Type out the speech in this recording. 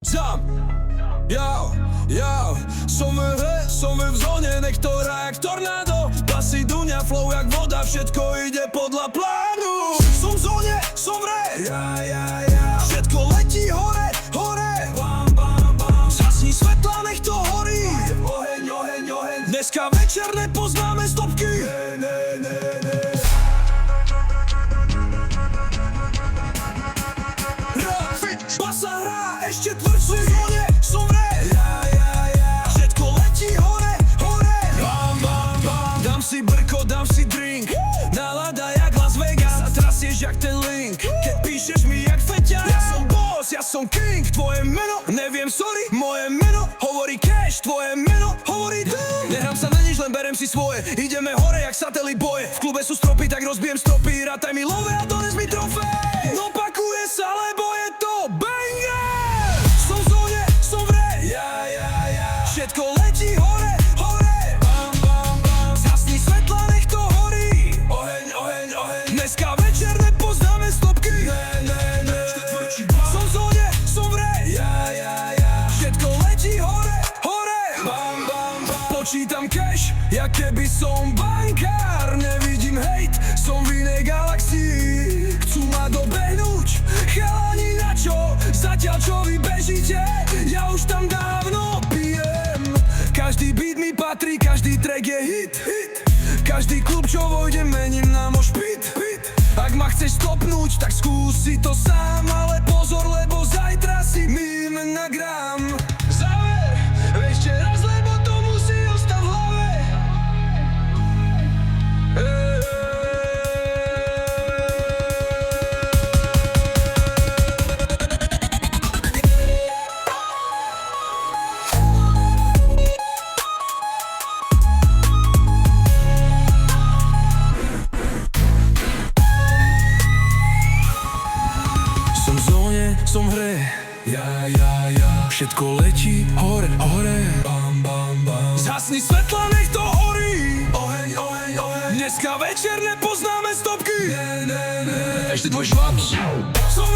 Sam, ja, som we hre, som v zóne, nech to hrá jak tornádo. Basy, duňa, flow jak voda, všetko ide podľa plánu. Som v zóne, som v hre, všetko letí hore, bam, bam, bam. Zhasni svetla, nech to horí, oheň, oheň, oheň. Dneska večer nepoznáme stopky, ne. Basa hrá, ešte tvrdšie v zóne, som v hre, všetko letí hore, bam, bam, bam. Dám si brko, dám si drink, nálada jak Las Vegas, a trasieš jak ten link, keď píšeš mi jak feťa. Ja som boss, ja som king, tvoje meno, neviem, sorry, moje meno hovorí cash, tvoje meno hovorí damn. Nehrám sa na nič, len berem si svoje, ideme hore jak satelit boje. V klube sú stropy, tak rozbijem stropy, rátaj mi love a dones mi trofej. No pakuje sa, lebo je to banger. Som v zóne, som v hre, všetko letí hore, bam, bam, bam. Zhasni svetla, nech to horí, oheň, oheň, oheň. Dneska večer nepoznáme stopky, ne. Som v zóne, som v hre, všetko letí hore, bam, bam, bam. Počítam cash, jak keby som bankár. Nevidím hate, som v inej galaxii. Chcú ma dobehnúť, chalani na čo? Zatiaľ čo vy bežíte, ja už tam dávno pijem. Každý beat mi patrí, každý track je hit. Každý klub, čo vojde, mením na mošpit. Ak ma chceš stopnúť, tak skúsi to sám, ale pozor, lebo zajtra si míme na gram. Záver, ešte raz, lebo to musí ostať v hlave. Som v zóne, som v hre, všetko letí hore, bam, bam, bam. Zhasni svetla, nech to horí, oheň, oheň, oheň. Dneska večer nepoznáme stopky, ne. Ešte tvoj švaps. Som